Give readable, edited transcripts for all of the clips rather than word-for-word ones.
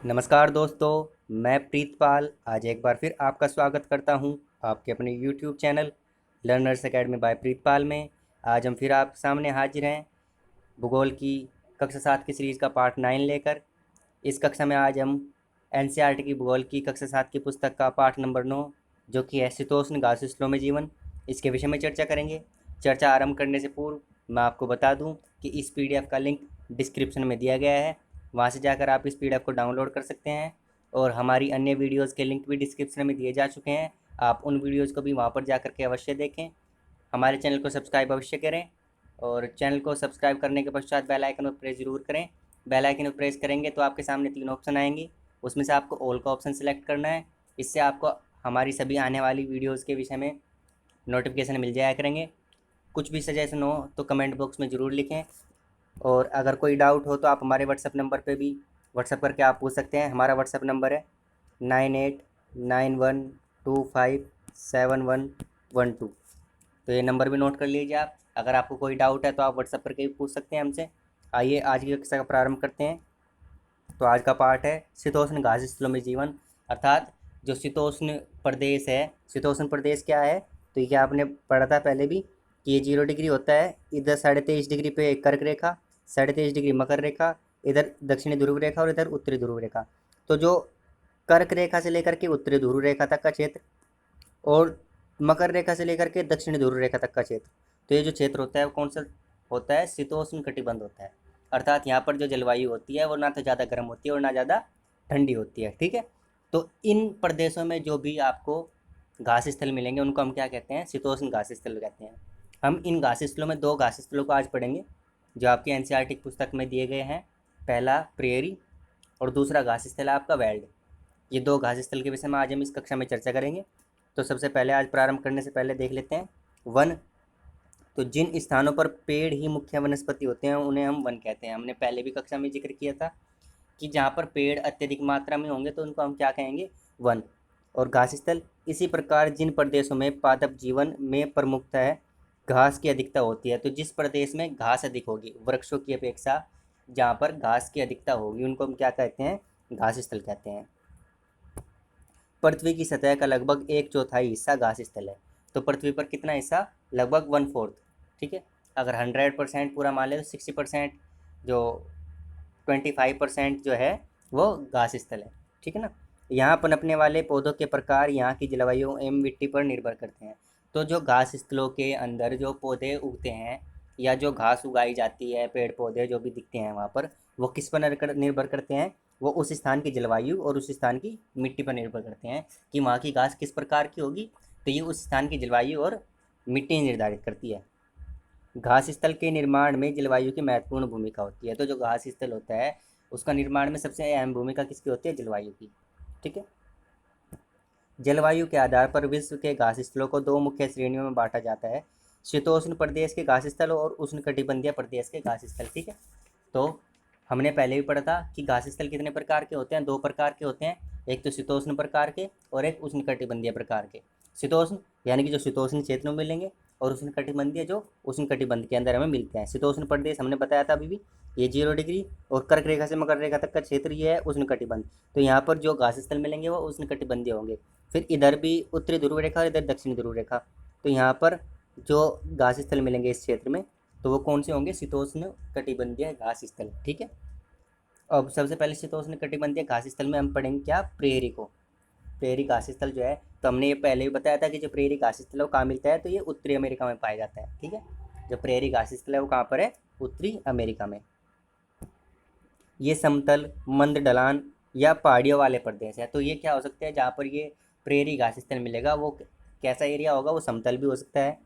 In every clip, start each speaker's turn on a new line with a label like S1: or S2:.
S1: नमस्कार दोस्तों, मैं प्रीतपाल आज एक बार फिर आपका स्वागत करता हूं आपके अपने YouTube channel learners academy by Pritpal में। आज हम फिर आप सामने हाजिर हैं भूगोल की कक्षा 7 की सीरीज़ का पार्ट 9 लेकर। इस कक्षा में आज हम NCERT की भूगोल की कक्षा 7 की पुस्तक का पाठ नंबर 9 जो कि है शीतोष्ण घासीस्थलों में जीवन, इसके विषय में चर्चा करेंगे। चर्चा आरंभ करने से पूर्व मैं आपको बता दूं कि इस PDF का लिंक डिस्क्रिप्शन में दिया गया है, वहां से जाकर आप इस PDF को डाउनलोड कर सकते हैं। और हमारी अन्य वीडियोज़ के लिंक भी डिस्क्रिप्शन में दिए जा चुके हैं, आप उन वीडियोज़ को भी वहाँ पर जा कर के अवश्य देखें। हमारे चैनल को सब्सक्राइब अवश्य करें और चैनल को सब्सक्राइब करने के पश्चात बेल आइकन पर प्रेस ज़रूर करें। बेल आइकन पर प्रेस करेंगे तो आपके सामने 3 ऑप्शन आएंगे, उसमें से आपको ऑल का ऑप्शन सेलेक्ट करना है। इससे आपको हमारी सभी आने वाली वीडियोज़ के विषय में नोटिफिकेशन मिल जाया करेंगे। कुछ भी सजेशन हो तो कमेंट बॉक्स में ज़रूर लिखें, और अगर कोई डाउट हो तो आप हमारे व्हाट्सएप नंबर पे भी व्हाट्सएप करके आप पूछ सकते हैं। हमारा व्हाट्सएप नंबर है 9891257112। तो ये नंबर भी नोट कर लीजिए आप। अगर आपको कोई डाउट है तो आप व्हाट्सएप करके भी पूछ सकते हैं हमसे। आइए आज की कक्षा का प्रारंभ करते हैं। तो आज का पाठ है शीतोष्ण घासीस्थलों में जीवन, अर्थात जो शीतोष्ण प्रदेश है। शीतोष्ण प्रदेश क्या है तो ये आपने पढ़ा था पहले भी कि ये 0 डिग्री होता है, इधर 23.5 डिग्री पे कर्क रेखा, 23.5 डिग्री मकर रेखा, इधर दक्षिणी ध्रुव रेखा और इधर उत्तरी ध्रुव रेखा। तो जो कर्क रेखा से लेकर के उत्तरी ध्रुव रेखा तक का क्षेत्र और मकर रेखा से लेकर के दक्षिणी ध्रुव रेखा तक का क्षेत्र, तो ये जो क्षेत्र होता है वो कौन सा होता है? शीतोष्ण कटिबंध होता है। अर्थात यहाँ पर जो जलवायु होती है वो ना तो ज़्यादा गर्म होती है और ना ज़्यादा ठंडी होती है। ठीक है, तो इन प्रदेशों में जो भी आपको घास स्थल मिलेंगे उनको हम क्या कहते हैं? शीतोष्ण घास स्थल कहते हैं। हम इन घास स्थलों में 2 घास स्थलों को आज पढ़ेंगे जो आपकी NCERT पुस्तक में दिए गए हैं। पहला प्रेयरी और दूसरा घास स्थल है आपका वेल्ड। ये 2 घास स्थल के विषय में आज हम इस कक्षा में चर्चा करेंगे। तो सबसे पहले आज प्रारंभ करने से पहले देख लेते हैं वन। तो जिन स्थानों पर पेड़ ही मुख्य वनस्पति होते हैं उन्हें हम वन कहते हैं। हमने पहले भी कक्षा में जिक्र किया था कि जहाँ पर पेड़ अत्यधिक मात्रा में होंगे तो उनको हम क्या कहेंगे? वन। और घास स्थल इसी प्रकार जिन प्रदेशों में पादप जीवन में प्रमुखता है घास की अधिकता होती है। तो जिस प्रदेश में घास अधिक होगी वृक्षों की अपेक्षा, जहाँ पर घास की अधिकता होगी उनको हम क्या कहते हैं? घास स्थल कहते हैं। पृथ्वी की सतह का लगभग 1/4 हिस्सा घास स्थल है। तो पृथ्वी पर कितना हिस्सा? लगभग 1/4। ठीक है, अगर 100% पूरा मान ले तो 60%, जो 25% जो है वो घास स्थल है। ठीक है ना। यहाँ पनपने वाले पौधों के प्रकार यहाँ की जलवायु एवं मिट्टी पर निर्भर करते हैं। तो जो घास स्थलों के अंदर जो पौधे उगते हैं या जो घास उगाई जाती है, पेड़ पौधे जो भी दिखते हैं वहाँ पर, वो किस पर निर्भर करते हैं? वो उस स्थान की जलवायु और उस स्थान की मिट्टी पर निर्भर करते हैं कि वहाँ की घास किस प्रकार की होगी। तो ये उस स्थान की जलवायु और मिट्टी निर्धारित करती है। घास स्थल के निर्माण में जलवायु की महत्वपूर्ण भूमिका होती है। तो जो घास स्थल होता है उसका निर्माण में सबसे अहम भूमिका किसकी होती है? जलवायु की। ठीक है, जलवायु के आधार पर विश्व के घास स्थलों को 2 मुख्य श्रेणियों में बांटा जाता है, शीतोष्ण प्रदेश के घास स्थल और उष्णकटिबंधीय प्रदेश के घास स्थल। ठीक है, तो हमने पहले भी पढ़ा था कि घास स्थल कितने प्रकार के होते हैं? 2 प्रकार के होते हैं, एक तो शीतोष्ण प्रकार के और एक उष्णकटिबंधीय प्रकार के। शीतोष्ण यानी कि जो शीतोष्ण क्षेत्र में मिलेंगे, और उष्णकटिबंधीय जो उष्णकटिबंध के अंदर हमें मिलते हैं। शीतोष्ण प्रदेश हमने बताया था अभी भी, ये 0 डिग्री और कर्क रेखा से मकर रेखा तक का क्षेत्र ये है उष्णकटिबंध। तो यहाँ पर जो घास स्थल मिलेंगे वो उष्णकटिबंधीय होंगे। फिर इधर भी उत्तरी ध्रुव रेखा और इधर दक्षिणी ध्रुव रेखा। तो यहाँ पर जो घास स्थल मिलेंगे इस क्षेत्र में तो वो कौन से होंगे? शीतोष्ण कटिबंधीय घास स्थल। ठीक है, अब सबसे पहले शीतोष्ण कटिबंधीय घास स्थल में हम पढ़ेंगे क्या? प्रेयरी को। प्रेयरी घास स्थल जो है, तो हमने ये पहले भी बताया था कि जो प्रेयरी घास स्थल है वो कहाँ मिलता है? तो ये उत्तरी अमेरिका में पाया जाता है। ठीक है, जो प्रेयरी घास स्थल है वो कहाँ पर है? उत्तरी अमेरिका में। ये समतल, मंद ढलान या पहाड़ियों वाले प्रदेश है। तो ये क्या हो सकते हैं जहाँ पर ये प्रेयरी घास स्थल मिलेगा? वो कैसा एरिया होगा? वो समतल भी हो सकता है,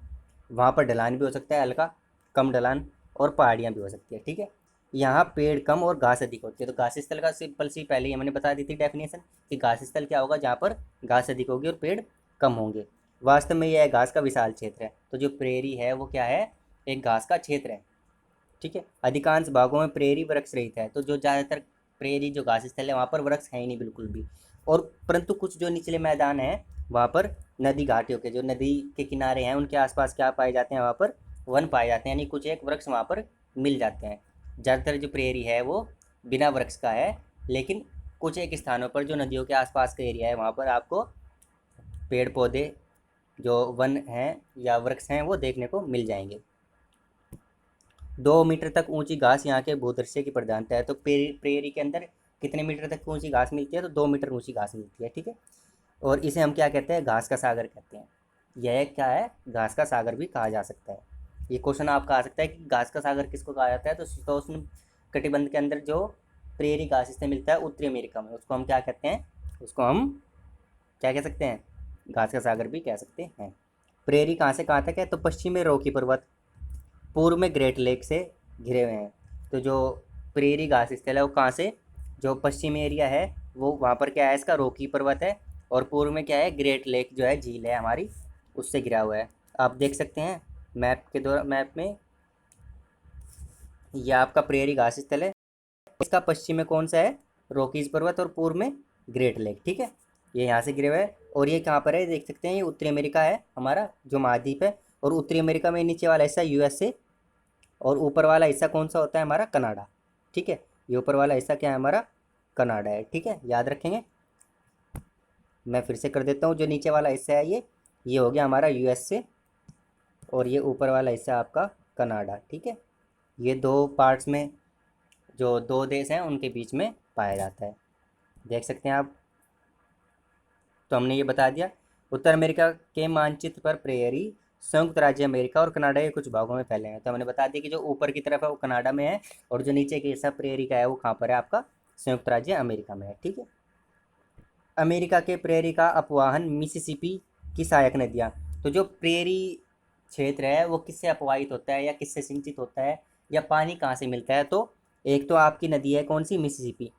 S1: वहाँ पर ढलान भी हो सकता है, हल्का कम ढलान, और पहाड़ियाँ भी हो सकती है। ठीक है, यहाँ पेड़ कम और घास अधिक होती है। तो घास स्थल का सिंपल सी पहले ही मैंने बता दी थी डेफिनेशन कि घास स्थल क्या होगा? जहाँ पर घास अधिक होगी और पेड़ कम होंगे। वास्तव में यह घास का विशाल क्षेत्र है। तो जो प्रेयरी है वो क्या है? एक घास का क्षेत्र है। ठीक है, अधिकांश भागों में प्रेयरी वृक्ष रहित है। तो जो ज़्यादातर प्रेयरी जो घास स्थल है वहाँ पर वृक्ष है ही नहीं बिल्कुल भी। और परंतु कुछ जो निचले मैदान हैं वहाँ पर नदी घाटियों के, जो नदी के किनारे हैं उनके आसपास क्या पाए जाते हैं? वहाँ पर वन पाए जाते हैं, यानी कुछ एक वृक्ष वहाँ पर मिल जाते हैं। ज़्यादातर जो प्रेयरी है वो बिना वृक्ष का है, लेकिन कुछ एक स्थानों पर जो नदियों के आसपास का एरिया है वहाँ पर आपको पेड़ पौधे जो वन हैं या वृक्ष हैं वो देखने को मिल जाएंगे। 2 मीटर तक ऊंची घास यहाँ के भूदृश्य की प्रधानता है। तो प्रेरी के अंदर कितने मीटर तक ऊंची घास मिलती है? तो 2 मीटर ऊंची घास मिलती है, ठीक है। और इसे हम क्या कहते हैं? घास का सागर कहते हैं। यह क्या है? घास का सागर भी कहा जा सकता है। ये क्वेश्चन आपका आ सकता है कि घास का सागर किसको कहा जाता है? तो शीतोष्ण कटिबंध के अंदर जो प्रेरी घास से मिलता है उत्तरी अमेरिका में, उसको हम क्या कहते हैं? उसको हम क्या कह सकते हैं? घास का सागर भी कह सकते हैं। प्रेरी कहाँ से कहाँ तक है? तो पश्चिम में रॉकी पर्वत, पूर्व में ग्रेट लेक से घिरे हुए हैं। तो जो प्रेरी घास स्थल है वो कहाँ से? जो पश्चिमी एरिया है वो वहाँ पर क्या है? इसका रॉकी पर्वत है। और पूर्व में क्या है? ग्रेट लेक जो है झील है हमारी, उससे घिरा हुआ है। आप देख सकते हैं मैप में यह आपका प्रेरी घास स्थल है। इसका पश्चिम में कौन सा है? रॉकीज पर्वत, और पूर्व में ग्रेट लेक, ठीक है। ये यहाँ से घिरे हुए है। और ये कहाँ पर है? देख सकते हैं ये उत्तरी अमेरिका है हमारा जो महाद्वीप है। और उत्तरी अमेरिका में नीचे वाला हिस्सा यूएसए, और ऊपर वाला हिस्सा कौन सा होता है? हमारा कनाडा, ठीक है। ये ऊपर वाला हिस्सा क्या है? हमारा कनाडा है, ठीक है, याद रखेंगे। मैं फिर से कर देता हूँ। जो नीचे वाला हिस्सा है ये हो गया हमारा यूएसए, और ये ऊपर वाला हिस्सा आपका कनाडा, ठीक है। ये दो पार्ट्स में जो दो देश हैं उनके बीच में पाया जाता है, देख सकते हैं आप। तो हमने ये बता दिया। उत्तर अमेरिका के मानचित्र पर प्रेयरी संयुक्त राज्य अमेरिका और कनाडा के कुछ भागों में फैले हैं। तो हमने बता दिया कि जो ऊपर की तरफ है वो कनाडा में है, और जो नीचे के हिस्सा प्रेयरी का है वो कहाँ पर है? आपका संयुक्त राज्य अमेरिका में है, ठीक है। अमेरिका के प्रेयरी का अपवाहन मिसिसिपी की सहायक नदियाँ। तो जो प्रेयरी क्षेत्र है वो किससे अपवाहित होता है या किससे सिंचित होता है, या पानी कहाँ से मिलता है? तो एक तो आपकी नदी है कौन सी? मिसिसिपी।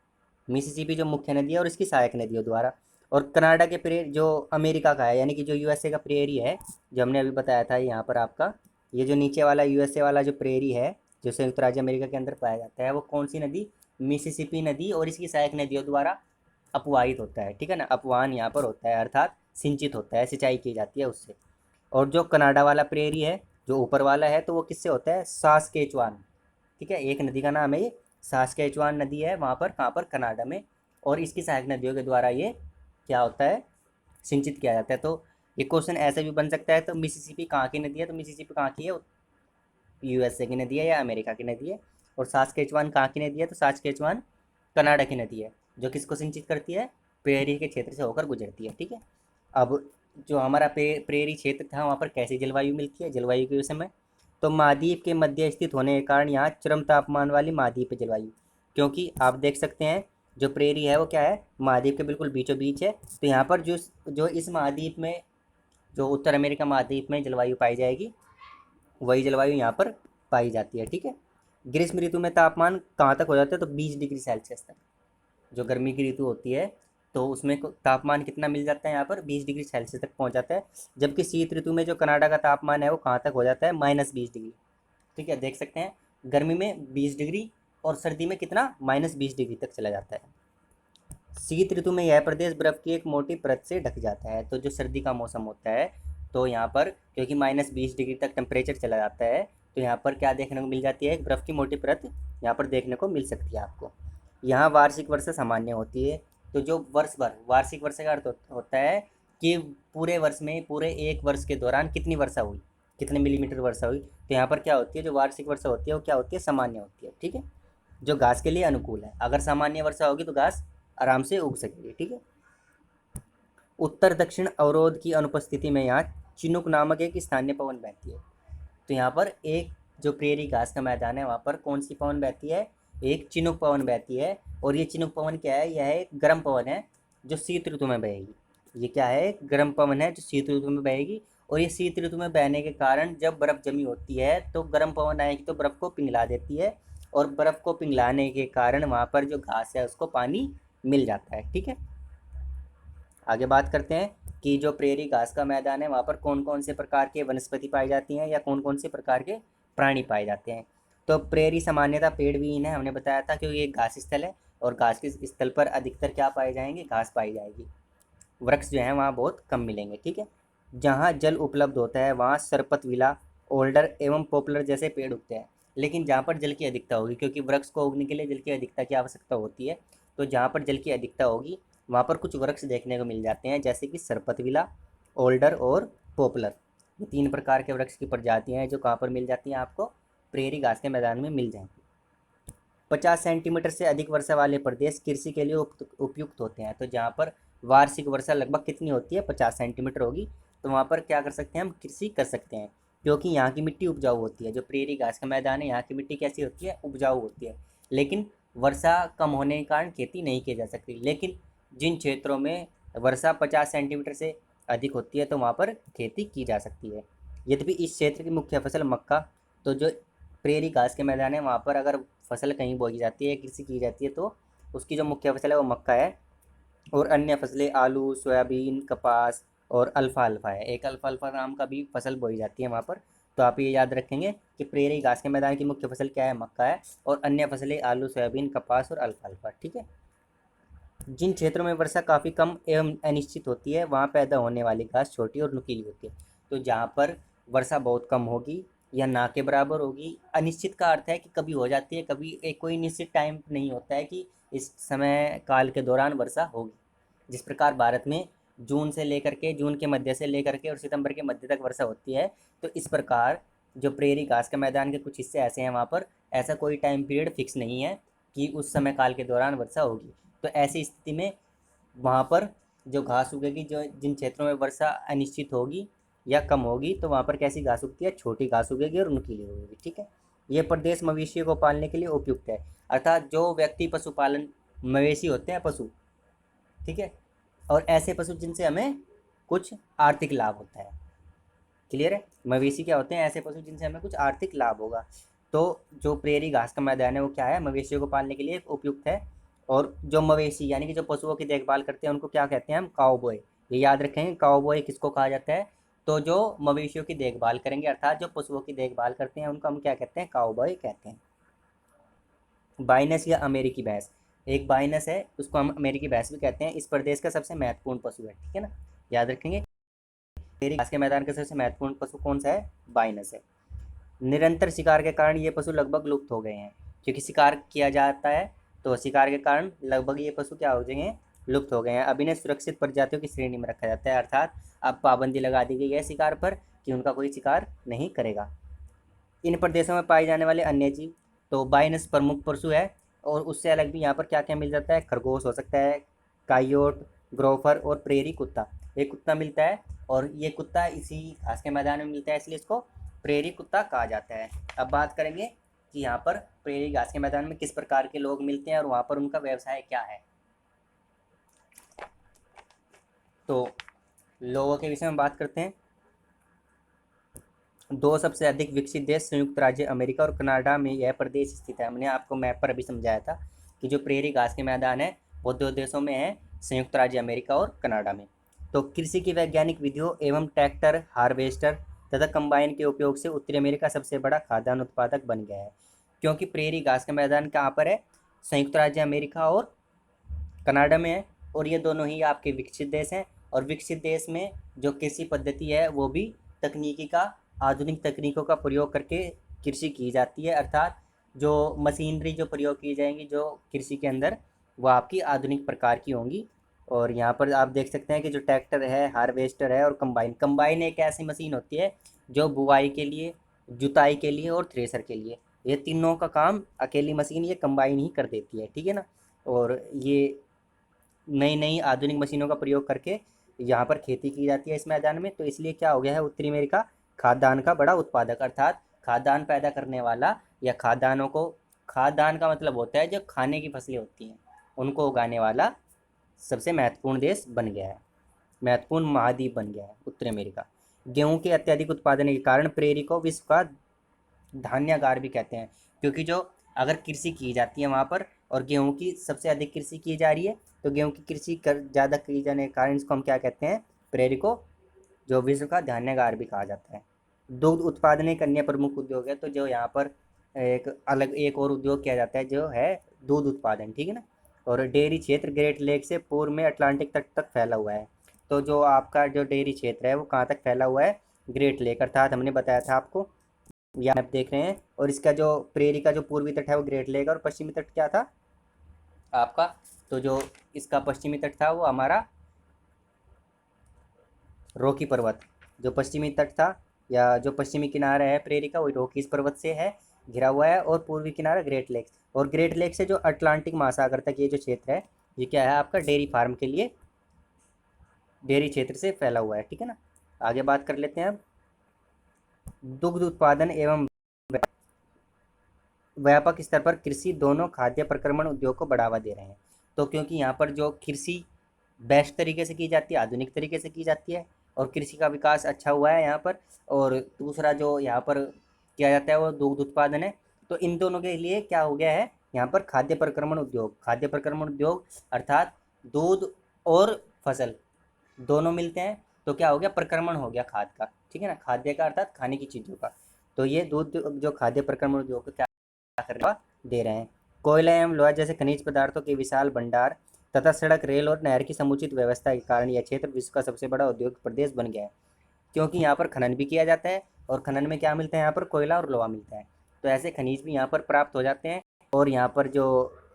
S1: मिसिसिपी जो मुख्य नदी है और इसकी सहायक नदियों द्वारा। और कनाडा के प्रेर जो अमेरिका का है, यानी कि जो यूएसए का प्रेरी है, जो हमने अभी बताया था यहाँ पर आपका, ये जो नीचे वाला यूएसए वाला जो प्रेरी है जो संयुक्त राज्य अमेरिका के अंदर पाया जाता है, वो कौन सी नदी? मिसिसिपी नदी और इसकी सहायक नदियों द्वारा अपवाहित होता है, ठीक है ना। अपवाहन यहाँ पर होता है, अर्थात सिंचित होता है, सिंचाई की जाती है उससे। और जो कनाडा वाला प्रेरी है जो ऊपर वाला है, तो वो किससे होता है? सास्केचुआन, ठीक है। एक नदी का नाम है ये, सास्केचुआन नदी है वहाँ पर, कहाँ पर? कनाडा में। और इसकी सहायक नदियों के द्वारा ये क्या होता है? सिंचित किया जाता है। तो ये क्वेश्चन ऐसे भी बन सकता है। तो मिसिसिपी कहाँ की नदी है? तो मिसिसिपी कहाँ की है? यूएसए की नदी है या अमेरिका की नदी है। और सास्केचुआन कहाँ की नदी है? तो सास्केचुआन कनाडा की नदी है, जो किसको सिंचित करती है? प्रेरी के क्षेत्र से होकर गुजरती है, ठीक है। अब जो हमारा प्रेरी क्षेत्र था वहाँ पर कैसी जलवायु मिलती है? जलवायु के विषय में, तो महाद्वीप के मध्य स्थित होने के कारण यहाँ चरम तापमान वाली महाद्वीप जलवायु, क्योंकि आप देख सकते हैं जो प्रेरी है वो क्या है? महाद्वीप के बिल्कुल बीचों बीच है। तो यहाँ पर जो जो इस महाद्वीप में, जो उत्तर अमेरिका महाद्वीप में जलवायु पाई जाएगी, वही जलवायु यहाँ पर पाई जाती है, ठीक है। ग्रीष्म ऋतु में तापमान कहाँ तक हो जाता है? तो 20 डिग्री सेल्सियस तक। जो गर्मी की ऋतु होती है तो उसमें तापमान कितना मिल जाता है? यहाँ पर 20 डिग्री सेल्सियस तक पहुँच जाता है। जबकि शीत ऋतु में जो कनाडा का तापमान है वो कहाँ तक हो जाता है? -20 डिग्री, ठीक है। देख सकते हैं गर्मी में 20 डिग्री और सर्दी में कितना? -20 डिग्री तक चला जाता है। शीत ऋतु में यह प्रदेश बर्फ़ की एक मोटी परत से ढक जाता है। तो जो सर्दी का मौसम होता है, तो यहाँ पर क्योंकि -20 डिग्री तक टेम्परेचर चला जाता है, तो यहाँ पर क्या देखने को मिल जाती है? एक बर्फ़ की मोटी परत यहाँ पर देखने को मिल सकती है आपको। यहाँ वार्षिक वर्षा सामान्य होती है। तो जो वर्ष भर, वार्षिक वर्षा का अर्थ होता है कि पूरे वर्ष में, पूरे एक वर्ष के दौरान कितनी वर्षा हुई, कितने मिलीमीटर वर्षा हुई। तो यहाँ पर क्या होती है? जो वार्षिक वर्षा होती है वो क्या होती है? सामान्य होती है, ठीक है। जो घास के लिए अनुकूल है। अगर सामान्य वर्षा होगी तो घास आराम से उग सकेगी, ठीक है। उत्तर दक्षिण अवरोध की अनुपस्थिति में यहाँ चिनुक नामक एक स्थानीय पवन बहती है। तो यहाँ पर एक जो प्रेरी घास का मैदान है वहाँ पर कौन सी पवन बहती है? एक चिनुक पवन बहती है। और ये चिनुक पवन क्या है? यह एक गर्म पवन है जो शीत ऋतु में बहेगी। ये क्या है? एक गर्म पवन है जो शीत ऋतु में बहेगी। और ये शीत ऋतु में बहने के कारण जब बर्फ़ जमी होती है तो गर्म पवन आएगी तो बर्फ़ को पिघला देती है, और बर्फ़ को पिघलाने के कारण वहाँ पर जो घास है उसको पानी मिल जाता है, ठीक है। आगे बात करते हैं कि जो प्रेरी घास का मैदान है वहाँ पर कौन कौन से प्रकार के वनस्पति पाई जाती हैं या कौन कौन से प्रकार के प्राणी पाए जाते हैं। तो प्रेरी सामान्यतः पेड़ विहीन है, हमने बताया था, क्योंकि ये घास स्थल है और घास के स्थल पर अधिकतर क्या पाए जाएंगे? घास पाई जाएगी। वृक्ष जो हैं वहाँ बहुत कम मिलेंगे, ठीक है। जहाँ जल उपलब्ध होता है वहाँ सरपतविला, ओल्डर एवं पॉपुलर जैसे पेड़ उगते हैं। लेकिन जहाँ पर जल की अधिकता होगी, क्योंकि वृक्ष को उगने के लिए जल की अधिकता की आवश्यकता होती है, तो जहाँ पर जल की अधिकता होगी वहाँ पर कुछ वृक्ष देखने को मिल जाते हैं, जैसे कि सरपतविला, ओल्डर और पॉपुलर। ये 3 प्रकार के वृक्ष की प्रजातियाँ हैं जो कहाँ पर मिल जाती हैं आपको, प्रेरी घास के मैदान में मिल जाएंगी। 50 सेंटीमीटर से अधिक वर्षा वाले प्रदेश कृषि के लिए उपयुक्त होते हैं। तो जहाँ पर वार्षिक वर्षा लगभग कितनी होती है, 50 सेंटीमीटर होगी, तो वहाँ पर क्या कर सकते हैं, हम कृषि कर सकते हैं, क्योंकि यहाँ की मिट्टी उपजाऊ होती है। जो प्रेरी घास का मैदान है यहाँ की मिट्टी कैसी होती है, उपजाऊ होती है। लेकिन वर्षा कम होने के कारण खेती नहीं की जा सकती। लेकिन जिन क्षेत्रों में वर्षा 50 सेंटीमीटर से अधिक होती है तो वहाँ पर खेती की जा सकती है। यद्यपि इस क्षेत्र की मुख्य फसल मक्का, तो जो प्रेरी घास के मैदान है वहाँ पर अगर फसल कहीं बोई जाती है, कृषि की जाती है, तो उसकी जो मुख्य फसल है वो मक्का है, और अन्य फसलें आलू, सोयाबीन, कपास और अल्फ़ाल्फ़ा है। एक अल्फ़ाल्फ़ा नाम का भी फसल बोई जाती है वहाँ पर। तो आप ये याद रखेंगे कि प्रेरी घास के मैदान की मुख्य फसल क्या है, मक्का है, और अन्य फसलें आलू, सोयाबीन, कपास और अल्फ़ाल्फ़ा। ठीक है। जिन क्षेत्रों में वर्षा काफ़ी कम एवं अनिश्चित होती है वहाँ पैदा होने वाली घास छोटी और नुकीली होती है। तो जहाँ पर वर्षा बहुत कम होगी या ना के बराबर होगी, अनिश्चित का अर्थ है कि कभी हो जाती है, कभी एक कोई निश्चित टाइम नहीं होता है कि इस समय काल के दौरान वर्षा होगी। जिस प्रकार भारत में जून के मध्य से लेकर के और सितंबर के मध्य तक वर्षा होती है, तो इस प्रकार जो प्रेरी घास के मैदान के कुछ हिस्से ऐसे हैं वहाँ पर ऐसा कोई टाइम पीरियड फिक्स नहीं है कि उस समय काल के दौरान वर्षा होगी। तो ऐसी स्थिति में वहाँ पर जो घास उगेगी, जो जिन क्षेत्रों में वर्षा अनिश्चित होगी या कम होगी, तो वहाँ पर कैसी घास उगती है, छोटी घास उगेगी और नुकीली उगेगी। ठीक है। ये प्रदेश मवेशियों को पालने के लिए उपयुक्त है। अर्थात जो व्यक्ति पशुपालन, मवेशी होते हैं पशु, ठीक है, और ऐसे पशु जिनसे हमें कुछ आर्थिक लाभ होता है। क्लियर है। मवेशी क्या होते हैं, ऐसे पशु जिनसे हमें कुछ आर्थिक लाभ होगा। तो जो प्रेरी घास का मैदान है वो क्या है, मवेशियों को पालने के लिए उपयुक्त है। और जो मवेशी यानी कि जो पशुओं की देखभाल करते हैं उनको क्या कहते हैं हम, काउबॉय। ये याद रखेंगे, काउबॉय किसको कहा जाता है, तो जो मवेशियों की देखभाल करेंगे, अर्थात जो पशुओं की देखभाल करते हैं उनको हम क्या कहते हैं, काउबॉय कहते हैं। बाइनस या अमेरिकी भैंस, एक बाइनस है उसको हम अमेरिकी भैंस भी कहते हैं, इस प्रदेश का सबसे महत्वपूर्ण पशु है। ठीक है ना, याद रखेंगे। प्रेरी घास के मैदान का सबसे महत्वपूर्ण पशु कौन सा है, बाइनस है। निरंतर शिकार के कारण ये पशु लगभग लुप्त हो गए हैं, क्योंकि शिकार किया जाता है तो शिकार के कारण लगभग ये पशु क्या हो गए हैं, लुप्त हो गए हैं। अब इन्हें सुरक्षित प्रजातियों की श्रेणी में रखा जाता है, अर्थात अब पाबंदी लगा दी गई है शिकार पर कि उनका कोई शिकार नहीं करेगा। इन प्रदेशों में पाए जाने वाले अन्य जीव, तो बाइनस प्रमुख पशु है, और उससे अलग भी यहाँ पर क्या क्या मिल जाता है, खरगोश हो सकता है, कायोट, ग्रोफर और प्रेरी कुत्ता। एक कुत्ता मिलता है, और ये कुत्ता इसी घास के मैदान में मिलता है, इसलिए इसको प्रेरी कुत्ता कहा जाता है। अब बात करेंगे कि यहाँ पर प्रेरी घास के मैदान में किस प्रकार के लोग मिलते हैं और वहाँ पर उनका व्यवसाय क्या है। तो लोगों के विषय में बात करते हैं। 2 सबसे अधिक विकसित देश संयुक्त राज्य अमेरिका और कनाडा में यह प्रदेश स्थित है। हमने आपको मैप पर अभी समझाया था कि जो प्रेरी घास के मैदान है वो 2 देशों में है, संयुक्त राज्य अमेरिका और कनाडा में। तो कृषि की वैज्ञानिक विधियों एवं ट्रैक्टर, हार्वेस्टर तथा कंबाइन के उपयोग से उत्तरी अमेरिका सबसे बड़ा खाद्यान्न उत्पादक बन गया है। क्योंकि प्रेरी घास का मैदान कहाँ पर है, संयुक्त राज्य अमेरिका और कनाडा में है, और ये दोनों ही आपके विकसित देश हैं। और विकसित देश में जो कृषि पद्धति है वो भी तकनीकी का, आधुनिक तकनीकों का प्रयोग करके कृषि की जाती है, अर्थात जो मशीनरी जो प्रयोग की जाएंगी जो कृषि के अंदर, वो आपकी आधुनिक प्रकार की होंगी। और यहाँ पर आप देख सकते हैं कि जो ट्रैक्टर है, हार्वेस्टर है और कंबाइन, कंबाइन एक ऐसी मशीन होती है जो बुवाई के लिए, जुताई के लिए और थ्रेसर के लिए, ये तीनों का काम अकेली मशीन ये कंबाइन ही कर देती है। ठीक है ना। और ये नई नई आधुनिक मशीनों का प्रयोग करके यहाँ पर खेती की जाती है इस मैदान में। तो इसलिए क्या हो गया है, उत्तरी अमेरिका खाद्यान्न का बड़ा उत्पादक, अर्थात खाद्यान्न पैदा करने वाला, या खाद्यान्नों को, खाद्यान्न का मतलब होता है जो खाने की फसलें होती हैं उनको उगाने वाला सबसे महत्वपूर्ण देश बन गया है, महत्वपूर्ण महाद्वीप बन गया है उत्तरी अमेरिका। गेहूं के अत्यधिक उत्पादन के कारण प्रेरी को विश्व का धान्यागार भी कहते हैं, क्योंकि जो अगर कृषि की जाती है वहाँ पर और गेहूं की सबसे अधिक कृषि की जा रही है, तो गेहूं की कृषि कर ज़्यादा की जाने के कारण इसको हम क्या कहते हैं, प्रेरी को जो विश्व का धान्यागार भी कहा जाता है। दुग्ध उत्पादन एक अन्य प्रमुख उद्योग है। तो जो यहाँ पर एक और उद्योग किया जाता है जो है दूध उत्पादन। ठीक है ना। और डेयरी क्षेत्र ग्रेट लेक से पूर्व में अटलांटिक तट तक फैला हुआ है। तो जो आपका जो डेयरी क्षेत्र है वो कहाँ तक फैला हुआ है, ग्रेट लेक, अर्थात हमने बताया था आपको, या आप देख रहे हैं। और इसका जो प्रेरी का जो पूर्वी तट है वो ग्रेट लेक और पश्चिमी तट क्या था आपका, तो जो इसका पश्चिमी तट था वो हमारा रॉकी पर्वत, जो पश्चिमी तट था या जो पश्चिमी किनारा है प्रेरी का, वो रॉकीज पर्वत से है घिरा हुआ है, और पूर्वी किनारा ग्रेट लेक्स, और ग्रेट लेक से जो अटलांटिक महासागर तक ये जो क्षेत्र है ये क्या है आपका डेयरी फार्म के लिए, डेयरी क्षेत्र से फैला हुआ है, ठीक है ना। आगे बात कर लेते हैं अब दुग्ध उत्पादन एवं व्यापक स्तर पर कृषि दोनों खाद्य प्रक्रमण उद्योग को बढ़ावा दे रहे हैं। तो क्योंकि यहाँ पर जो कृषि बेस्ट तरीके से की जाती है, आधुनिक तरीके से की जाती है, और कृषि का विकास अच्छा हुआ है यहाँ पर, और दूसरा जो यहाँ पर किया जाता है वो दुग्ध उत्पादन है। तो इन दोनों के लिए क्या हो गया है यहाँ पर खाद्य प्रक्रमण उद्योग, खाद्य प्रक्रमण उद्योग अर्थात दूध और फसल दोनों मिलते हैं, तो क्या हो गया प्रक्रमण हो गया खाद का, ठीक है ना, खाद्य का अर्थात खाने की चीज़ों का। तो ये दूध जो खाद्य प्रक्रमण उद्योग क्या दे रहे हैं। कोयला एवं लोहा जैसे खनिज पदार्थों के विशाल भंडार तथा सड़क, रेल और नहर की समुचित व्यवस्था के कारण यह क्षेत्र विश्व का सबसे बड़ा औद्योगिक प्रदेश बन गया है। क्योंकि यहाँ पर खनन भी किया जाता है, और खनन में क्या मिलता है यहाँ पर कोयला और लोहा मिलता है, तो ऐसे खनिज भी यहाँ पर प्राप्त हो जाते हैं। और यहाँ पर जो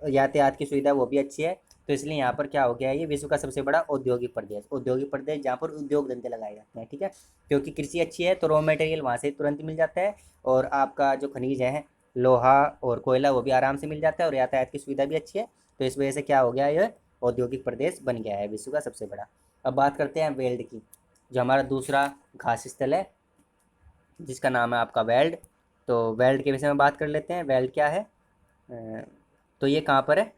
S1: यातायात की सुविधा वो भी अच्छी है, तो इसलिए यहाँ पर क्या हो गया है ये विश्व का सबसे बड़ा औद्योगिक प्रदेश जहाँ पर उद्योग धंधे लगाए जाते हैं, ठीक है। क्योंकि कृषि अच्छी है तो रॉ मटेरियल वहाँ से तुरंत मिल जाता है, और आपका जो खनिज है लोहा और कोयला वो भी आराम से मिल जाता है, और यातायात की सुविधा भी अच्छी है, तो इस वजह से क्या हो गया ये औद्योगिक प्रदेश बन गया है विश्व का सबसे बड़ा। अब बात करते हैं वेल्ड की, जो हमारा दूसरा घास स्थल है जिसका नाम है आपका वेल्ड। तो वेल्ड के विषय में बात कर लेते हैं, वेल्ड क्या है। तो ये कहाँ पर है,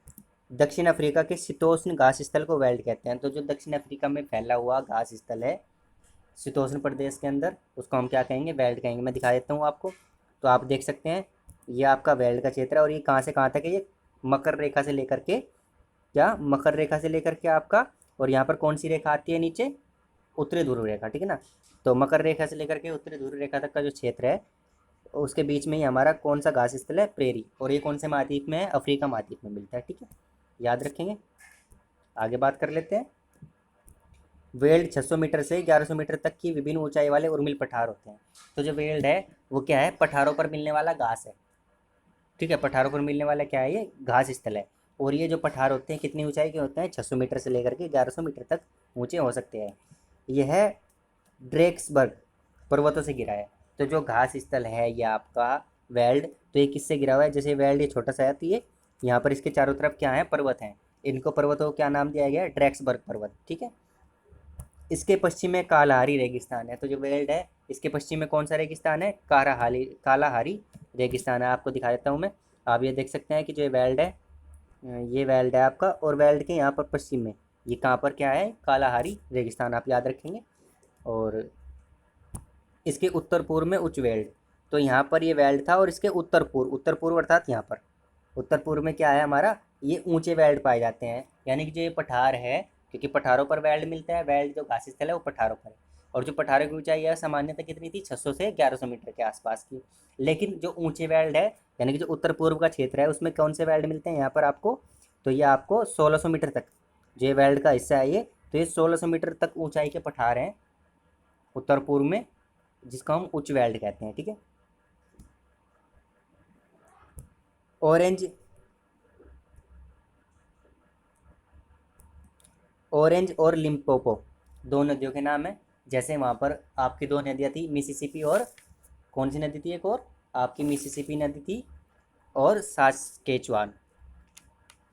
S1: दक्षिण अफ्रीका के शीतोष्ण घास स्थल को वेल्ड कहते हैं। तो जो दक्षिण अफ्रीका में फैला हुआ घास स्थल है शीतोष्ण प्रदेश के अंदर, उसको हम क्या कहेंगे, वेल्ड कहेंगे। मैं दिखा देता हूँ आपको, तो आप देख सकते हैं ये आपका वेल्ड का क्षेत्र है, और ये कहाँ से कहाँ तक है, ये मकर रेखा से लेकर के, क्या मकर रेखा से लेकर के आपका, और यहाँ पर कौन सी रेखा आती है नीचे, उत्तरी ध्रुव रेखा, ठीक है ना। तो मकर रेखा से लेकर के उत्तरी ध्रुव रेखा तक का जो क्षेत्र है उसके बीच में ही हमारा कौन सा घास स्थल है, प्रेरी, और ये कौन से महाद्वीप में है, अफ्रीका महाद्वीप में मिलता है, ठीक है, याद रखेंगे। आगे बात कर लेते हैं, वेल्ड 600 मीटर से 1100 मीटर तक की विभिन्न ऊंचाई वाले उर्मिल पठार होते हैं। तो जो वेल्ड है वो क्या है, पठारों पर मिलने वाला घास है, ठीक है, पठारों पर मिलने वाला क्या है, ये घास स्थल है। और ये जो पठार होते हैं कितनी ऊंचाई के होते हैं, 600 मीटर से लेकर के 1100 मीटर तक ऊंचे हो सकते हैं। यह ड्रेक्सबर्ग पर्वतों से घिरा है। तो जो घास स्थल है ये आपका वेल्ड, तो ये किससे घिरा हुआ है, जैसे वेल्ड ये छोटा सा है, तो ये यहाँ पर इसके चारों तरफ क्या है, पर्वत हैं, इनको पर्वतों को क्या नाम दिया गया है, ड्रेक्सबर्ग पर्वत, ठीक है। इसके पश्चिम में कालाहारी रेगिस्तान है। तो जो वेल्ड है इसके पश्चिम में कौन सा रेगिस्तान है, कालाहारी रेगिस्तान है। आपको दिखा देता हूँ मैं, आप ये देख सकते हैं कि जो वेल्ड है, ये वेल्ड है आपका, और वेल्ड के यहाँ पर पश्चिम में ये कहाँ पर क्या है, कालाहारी रेगिस्तान, आप याद रखेंगे। और इसके उत्तर पूर्व में उच्च वेल्ड, तो यहाँ पर ये वेल्ड था, और इसके उत्तर पूर्व अर्थात यहाँ पर उत्तर पूर्व में क्या है हमारा, ये ऊंचे वेल्ड पाए जाते हैं। यानी कि जो ये पठार है, क्योंकि पठारों पर वेल्ड मिलता है, वेल्ड जो घास स्थल है वो पठारों पर है, और जो पठारों की ऊंचाई है सामान्यतः कितनी थी, 600 से 1100 मीटर के आसपास की। लेकिन जो ऊंचे वेल्ड है यानी कि जो उत्तर पूर्व का क्षेत्र है उसमें कौन से वेल्ड मिलते हैं यहाँ पर आपको, तो ये आपको 1600 मीटर तक, जो ये वेल्ड का हिस्सा है ये, तो ये 1600 मीटर तक ऊंचाई के पठार हैं उत्तर पूर्व में, जिसको हम उच्च वेल्ड कहते हैं, ठीक है। ऑरेंज ऑरेंज और लिम्पोपो दो नदियों के नाम है। जैसे वहाँ पर आपकी दो नदियाँ थी, मिसिसिपी और कौन सी नदी थी, एक और आपकी मिसिसिपी नदी थी, और सास्केचुआन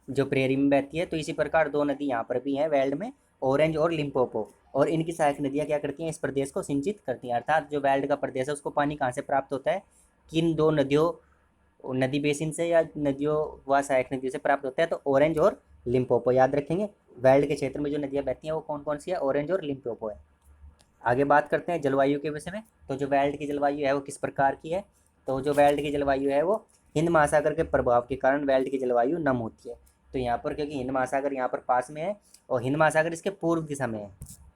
S1: जो प्रेरी में बहती है। तो इसी प्रकार दो नदी यहाँ पर भी हैं वेल्ड में, ऑरेंज और लिम्पोपो, और इनकी सहायक नदियाँ क्या करती हैं, इस प्रदेश को सिंचित करती हैं। अर्थात जो वेल्ड का प्रदेश है उसको पानी कहाँ से प्राप्त होता है, किन दो नदियों, नदी बेसिन से या नदियों व सहायक नदियों से प्राप्त होता है, तो ऑरेंज और लिम्पोपो याद रखेंगे। वेल्ड के क्षेत्र में जो नदियाँ बहती हैं वो कौन कौन सी है, ऑरेंज और लिम्पोपो है। आगे बात करते हैं जलवायु के विषय में। तो जो वेल्ड की जलवायु है वो किस प्रकार की है, तो जो वेल्ड की जलवायु है वो हिंद महासागर के प्रभाव के कारण वेल्ड की जलवायु नम होती है। तो यहाँ पर क्योंकि हिंद महासागर यहाँ पर पास में है, और हिंद महासागर इसके पूर्व दिशा में है,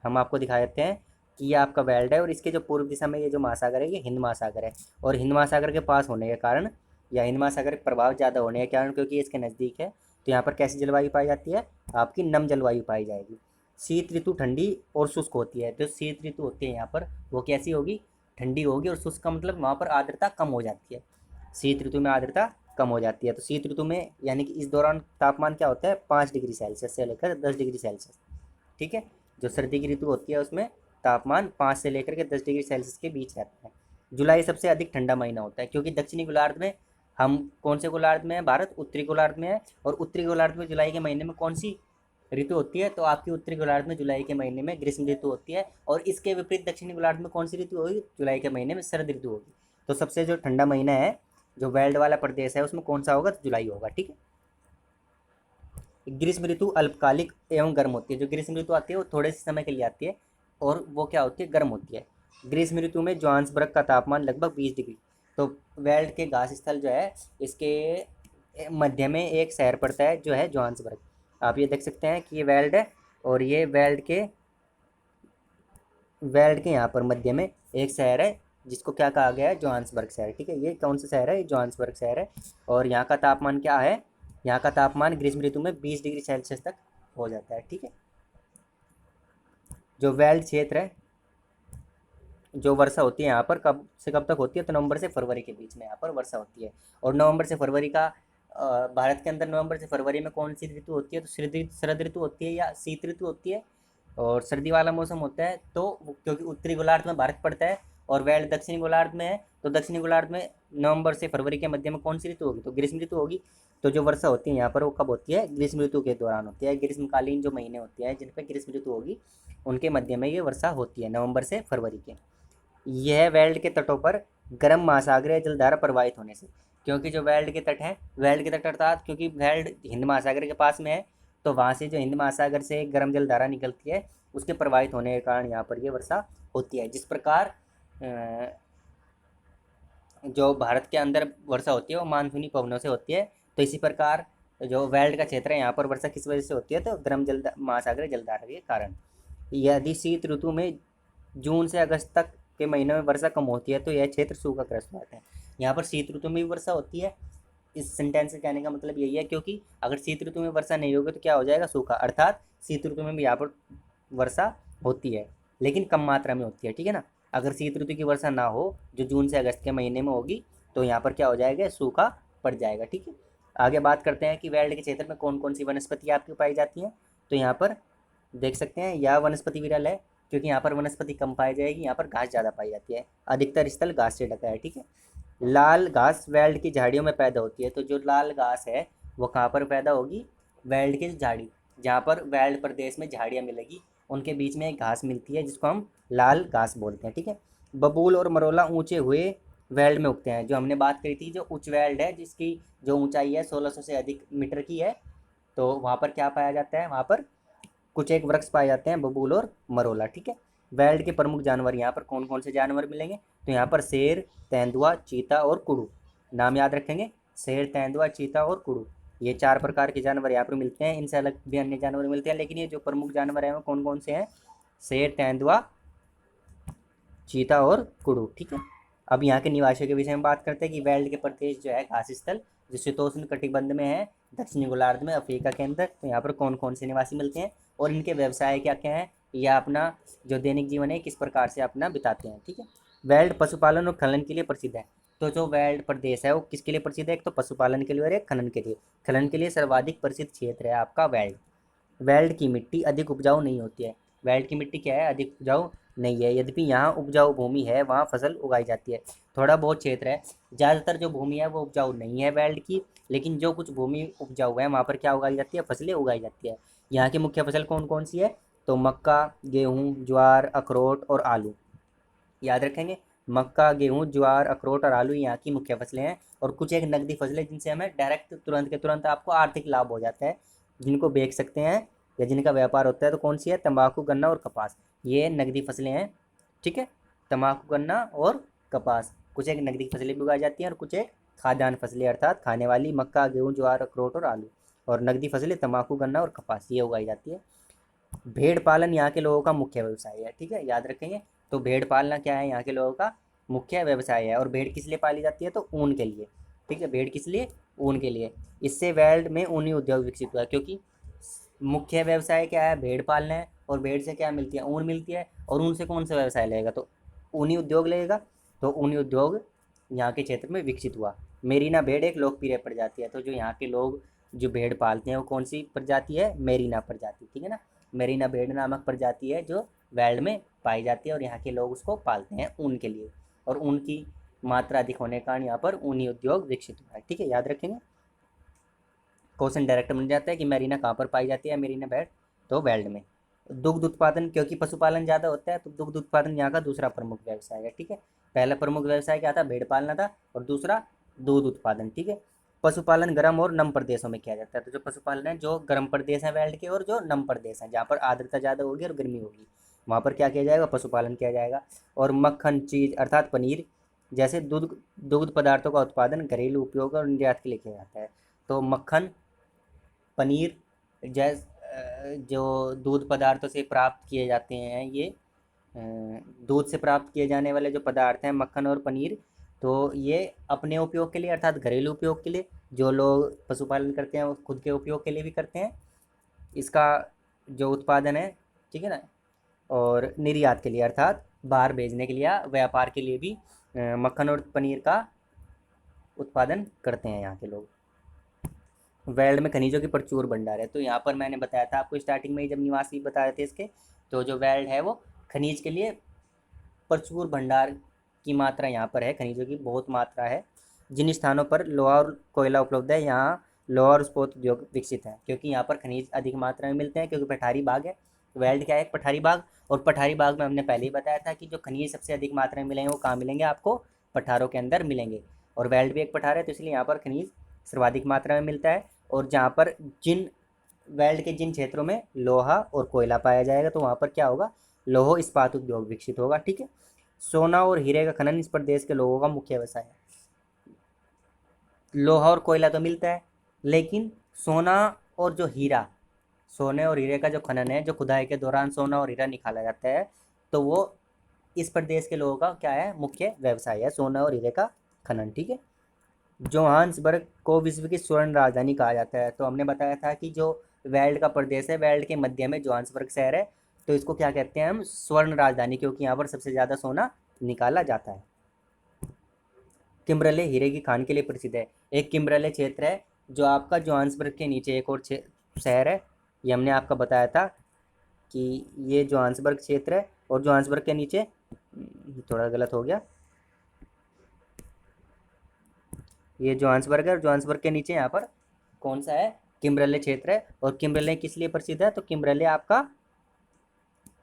S1: हम आपको दिखा देते हैं कि ये आपका वेल्ड है, और इसके जो पूर्व दिशा में ये जो महासागर है ये हिंद महासागर है। और हिंद महासागर के पास होने के कारण या हिंद महासागर के प्रभाव ज़्यादा होने के कारण, क्योंकि इसके नज़दीक है, तो यहाँ पर कैसी जलवायु पाई जाती है, आपकी नम जलवायु पाई जाएगी। शीत ऋतु ठंडी और शुष्क होती है। जो शीत ऋतु होती है यहाँ पर वो कैसी होगी, ठंडी होगी, और शुष्क का मतलब वहाँ पर आर्द्रता कम हो जाती है। शीत ऋतु में आर्द्रता कम हो जाती है। तो शीत ऋतु में यानी कि इस दौरान तापमान क्या होता है 5 डिग्री सेल्सियस से लेकर 10 डिग्री सेल्सियस। ठीक है, जो सर्दी की ऋतु होती है उसमें तापमान 5 से लेकर के 10 डिग्री सेल्सियस के बीच रहता है। जुलाई सबसे अधिक ठंडा महीना होता है, क्योंकि दक्षिणी गोलार्ध में, हम कौन से गोलार्ध में है, भारत उत्तरी गोलार्ध में है, और उत्तरी गोलार्ध में जुलाई के महीने में कौन सी ऋतु होती है, तो आपकी उत्तरी गोलार्ध में जुलाई के महीने में ग्रीष्म ऋतु होती है, और इसके विपरीत दक्षिणी गोलार्ध में कौन सी ऋतु होगी, जुलाई के महीने में शरद ऋतु होगी। तो सबसे जो ठंडा महीना है जो वेल्ड वाला प्रदेश है उसमें कौन सा होगा, तो जुलाई होगा। ठीक है, ग्रीष्म ऋतु अल्पकालिक एवं गर्म होती है। जो ग्रीष्म ऋतु आती है वो थोड़े से समय के लिए आती है, और वो क्या होती है, गर्म होती है। ग्रीष्म ऋतु में जोहान्सबर्ग का तापमान लगभग 20 डिग्री। तो वेल्ड के घास स्थल जो है इसके मध्य में एक शहर पड़ता है जो है जोहान्सबर्ग। आप ये देख सकते हैं कि ये वेल्ड है, और ये वेल्ड के यहाँ पर मध्य में एक शहर है जिसको क्या कहा गया है, जोहान्सबर्ग शहर। ठीक है, ये कौन सा शहर है, ये जोहान्सबर्ग शहर है। और यहाँ का तापमान क्या है, यहाँ का तापमान ग्रीष्म ऋतु में 20 डिग्री सेल्सियस तक हो जाता है। ठीक है, जो वेल्ड क्षेत्र है, जो वर्षा होती है यहाँ पर कब से कब तक होती है, तो नवंबर से फरवरी के बीच में यहाँ पर वर्षा होती है। और नवंबर से फरवरी का भारत के अंदर नवंबर से फरवरी में कौन सी ऋतु होती है, तो शरद ऋतु होती है या शीत ऋतु होती है, और सर्दी वाला मौसम होता है। तो क्योंकि उत्तरी गोलार्ध में भारत पड़ता है और वेल्ड दक्षिणी गोलार्ध में है, तो दक्षिणी गोलार्ध में नवंबर से फरवरी के मध्य में कौन सी ऋतु होगी, तो ग्रीष्म ऋतु होगी। तो जो वर्षा होती है यहाँ पर वो कब होती है, ग्रीष्म ऋतु के दौरान होती है। ग्रीष्मकालीन जो महीने होते हैं जिन पर ग्रीष्म ऋतु होगी उनके मध्य में ये वर्षा होती है, नवंबर से फरवरी के। यह वेल्ड के तटों पर गर्म महासागरीय जलधारा प्रवाहित होने से, क्योंकि जो वेल्ड के तट हैं, वेल्ड के तट अर्थात क्योंकि वेल्ड हिंद महासागर के पास में है, तो वहाँ से जो हिंद महासागर से गर्म जलधारा निकलती है उसके प्रवाहित होने के कारण यहाँ पर ये वर्षा होती है। जिस प्रकार जो भारत के अंदर वर्षा होती है वो मानसूनी पवनों से होती है, तो इसी प्रकार जो वेल्ड का क्षेत्र है यहाँ पर वर्षा किस वजह से होती है, तो गर्म जल महासागरीय जलधारा के कारण। यदि शीत ऋतु में जून से अगस्त तक के महीनों में वर्षा कम होती है तो यह क्षेत्र सूखाग्रस्त हो जाता है। यहाँ पर शीत ऋतु में भी वर्षा होती है, इस सेंटेंस से कहने का मतलब यही है, क्योंकि अगर शीत ऋतु में वर्षा नहीं होगी तो क्या हो जाएगा, सूखा। अर्थात शीत ऋतु में भी यहाँ पर वर्षा होती है लेकिन कम मात्रा में होती है। ठीक है ना, अगर शीत ऋतु की वर्षा ना हो जो जून से अगस्त के महीने में होगी तो यहाँ पर क्या हो जाएगा, सूखा पड़ जाएगा। ठीक है, आगे बात करते हैं कि वेल्ड के क्षेत्र में कौन कौन सी वनस्पति आपकी पाई जाती हैं। तो यहाँ पर देख सकते हैं यह वनस्पति विरल है, क्योंकि यहाँ पर वनस्पति कम पाई जाएगी, यहाँ पर घास ज़्यादा पाई जाती है। अधिकतर स्थल घास से ढका है। ठीक है, लाल घास वेल्ड की झाड़ियों में पैदा होती है। तो जो लाल घास है वो कहाँ पर पैदा होगी, वेल्ड की झाड़ी, जहाँ पर वेल्ड प्रदेश में झाड़ियाँ मिलेगी उनके बीच में एक घास मिलती है जिसको हम लाल घास बोलते हैं। ठीक है, बबूल और मरोला ऊंचे हुए वेल्ड में उगते हैं। जो हमने बात करी थी, जो उच्च वेल्ड है जिसकी जो ऊंचाई है 1600 से अधिक मीटर की है, तो वहाँ पर क्या पाया जाता है, वहाँ पर कुछ एक वृक्ष पाए जाते हैं, बबूल और मरोला। ठीक है, वेल्ड के प्रमुख जानवर यहाँ पर कौन कौन से जानवर मिलेंगे, तो यहाँ पर शेर, तेंदुआ, चीता और कुड़ू। नाम याद रखेंगे, शेर, तेंदुआ, चीता और कुड़ू, ये 4 प्रकार के जानवर यहाँ पर मिलते हैं। इनसे अलग भी अन्य जानवर मिलते हैं, लेकिन ये जो प्रमुख जानवर हैं वो कौन कौन से हैं, शेर, तेंदुआ, चीता और कुड़ू। ठीक है, अब यहाँ के निवासियों के विषय में बात करते हैं कि वेल्ड के प्रदेश जो है घास स्थल जो शीतोष्ण कटिबंध में है, दक्षिणी गोलार्ध में, अफ्रीका के अंदर, तो यहाँ पर कौन कौन से निवासी मिलते हैं और इनके व्यवसाय क्या क्या हैं, या अपना जो दैनिक जीवन है किस प्रकार से अपना बिताते हैं। ठीक है, वेल्ड पशुपालन और खनन के लिए प्रसिद्ध है। तो जो वेल्ड प्रदेश है वो किसके लिए प्रसिद्ध है, एक तो पशुपालन के लिए और एक खनन के लिए। खनन के लिए सर्वाधिक प्रसिद्ध क्षेत्र है आपका वेल्ड। वेल्ड की मिट्टी अधिक उपजाऊ नहीं होती है। वेल्ड की मिट्टी क्या है, अधिक उपजाऊ नहीं है। यद्यपि यहाँ उपजाऊ भूमि है, वहाँ फसल उगाई जाती है। थोड़ा बहुत क्षेत्र है, ज़्यादातर जो भूमि है वो उपजाऊ नहीं है वेल्ड की, लेकिन जो कुछ भूमि उपजाऊ है वहाँ पर क्या उगाई जाती है, फसलें उगाई जाती है। यहाँ की मुख्य फसल कौन कौन सी है, तो मक्का, गेहूँ, ज्वार, अखरोट और आलू। याद रखेंगे, मक्का, गेहूँ, ज्वार, अखरोट और आलू यहाँ की मुख्य फसलें हैं। और कुछ एक नकदी फसलें जिनसे हमें डायरेक्ट तुरंत के तुरंत आपको आर्थिक लाभ हो जाता है, जिनको बेच सकते हैं या जिनका व्यापार होता है, तो कौन सी है, तंबाकू, गन्ना और कपास, ये नकदी फसलें हैं। ठीक है, तंबाकू, गन्ना और कपास, कुछ एक नकदी फसलें भी उगाई जाती हैं और कुछ एक खाद्यान्न फसलें अर्थात खाने वाली, मक्का, गेहूँ, ज्वार, अखरोट और आलू। और नकदी फसलें तंबाकू, गन्ना और कपास, ये उगाई जाती है। भेड़ पालन यहाँ के लोगों का मुख्य व्यवसाय है। ठीक है, याद रखेंगे, तो भेड़ पालना क्या है, यहाँ के लोगों का मुख्य व्यवसाय है। और भेड़ किस लिए पाली जाती है, तो ऊन के लिए। ठीक है, भेड़ किस लिए, ऊन के लिए। इससे वेल्ड में ऊनी उद्योग विकसित हुआ, क्योंकि मुख्य व्यवसाय क्या है, भेड़ पालना है, और भेड़ से क्या मिलती है, ऊन मिलती है, और ऊन से कौन सा व्यवसाय लगेगा, तो ऊनी उद्योग लगेगा। तो ऊनी उद्योग यहाँ के क्षेत्र में विकसित हुआ। मेरीना भेड़ एक लोकप्रिय प्रजाति है। तो जो यहाँ के लोग जो भेड़ पालते हैं वो कौन सी प्रजाति है? मेरीना प्रजाति, ठीक है ना। मेरीना भेड़ नामक प्रजाति है जो वर्ल्ड में पाई जाती है और यहाँ के लोग उसको पालते हैं ऊन के लिए, और ऊन की मात्रा अधिक होने के कारण यहाँ पर ऊनी उद्योग विकसित हुआ है। ठीक है, याद रखेंगे। क्वेश्चन डायरेक्ट बन जाता है कि मेरीना कहाँ पर पाई जाती है? मेरीना भेड़ तो वर्ल्ड में। दुग्ध उत्पादन, क्योंकि पशुपालन ज़्यादा होता है तो दुग्ध उत्पादन यहाँ का दूसरा प्रमुख व्यवसाय है। ठीक है, पहला प्रमुख व्यवसाय क्या था? भेड़ पालना था, और दूसरा दूध उत्पादन। ठीक है, पशुपालन गर्म और नम प्रदेशों में किया जाता है। तो जो पशुपालन है जो गर्म प्रदेश है वर्ल्ड के, और जो नम प्रदेश है जहाँ पर आर्द्रता ज़्यादा होगी और गर्मी होगी, वहाँ पर क्या किया जाएगा? पशुपालन किया जाएगा। और मक्खन, चीज़ अर्थात पनीर जैसे दुग्ध दुग्ध पदार्थों का उत्पादन घरेलू उपयोग और निर्यात के लिए किया जाता है। तो मक्खन, पनीर जो दूध पदार्थों से प्राप्त किए जाते हैं, ये दूध से प्राप्त किए जाने वाले जो पदार्थ हैं मक्खन और पनीर, तो ये अपने उपयोग के लिए अर्थात घरेलू उपयोग के लिए, जो लोग पशुपालन करते हैं वो खुद के उपयोग के लिए भी करते हैं इसका जो उत्पादन है, ठीक है ना। और निर्यात के लिए अर्थात बाहर भेजने के लिए या व्यापार के लिए भी मक्खन और पनीर का उत्पादन करते हैं यहाँ के लोग। वर्ल्ड में खनिजों की प्रचुर भंडार है। तो यहाँ पर मैंने बताया था आपको स्टार्टिंग में ही जब निवासी बता रहे थे इसके, तो जो वर्ल्ड है वो खनिज के लिए प्रचुर भंडार की मात्रा यहाँ पर है, खनिजों की बहुत मात्रा है। जिन स्थानों पर लोहा और कोयला उपलब्ध है यहाँ लोहा और इस्पात उद्योग विकसित है, क्योंकि यहाँ पर खनिज अधिक मात्रा में मिलते हैं, क्योंकि पठारी बाग है। वर्ल्ड क्या है? एक पठारी बाग। और पठारी बाग में हमने पहले ही बताया था कि जो खनिज सबसे अधिक मात्रा में मिलेंगे वो कहाँ मिलेंगे? आपको पठारों के अंदर मिलेंगे। और वर्ल्ड भी एक पठार है, तो इसलिए यहाँ पर खनिज सर्वाधिक मात्रा में मिलता है। और जहाँ पर जिन वर्ल्ड के जिन क्षेत्रों में लोहा और कोयला पाया जाएगा तो वहाँ पर क्या होगा? लौह इस्पात उद्योग विकसित होगा। ठीक है, सोना और हीरे का खनन इस प्रदेश के लोगों का मुख्य व्यवसाय है। लोहा और कोयला तो मिलता है, लेकिन सोना और जो हीरा, सोने और हीरे का जो खनन है, जो खुदाई के दौरान सोना और हीरा निकाला जाता है, तो वो इस प्रदेश के लोगों का क्या है? मुख्य व्यवसाय है, सोना और हीरे का खनन। ठीक है, जोहान्सबर्ग को विश्व की स्वर्ण राजधानी कहा जाता है। तो हमने बताया था कि जो वर्ल्ड का प्रदेश है, वर्ल्ड के मध्य में जोहान्सबर्ग शहर है, तो इसको क्या कहते हैं हम? स्वर्ण राजधानी, क्योंकि यहाँ पर सबसे ज़्यादा सोना निकाला जाता है। किम्बरले हीरे की खान के लिए प्रसिद्ध है। एक किम्बरले क्षेत्र है जो आपका जोहान्सबर्ग के नीचे एक और शहर है, ये हमने आपका बताया था कि ये जोहान्सबर्ग क्षेत्र है, और जोहान्सबर्ग के नीचे थोड़ा गलत हो गया, ये जोहान्सबर्ग है और जोहान्सबर्ग के नीचे यहाँ पर कौन सा है? किम्बरले क्षेत्र है। और किम्बरले किस लिए प्रसिद्ध है? तो किम्बरले आपका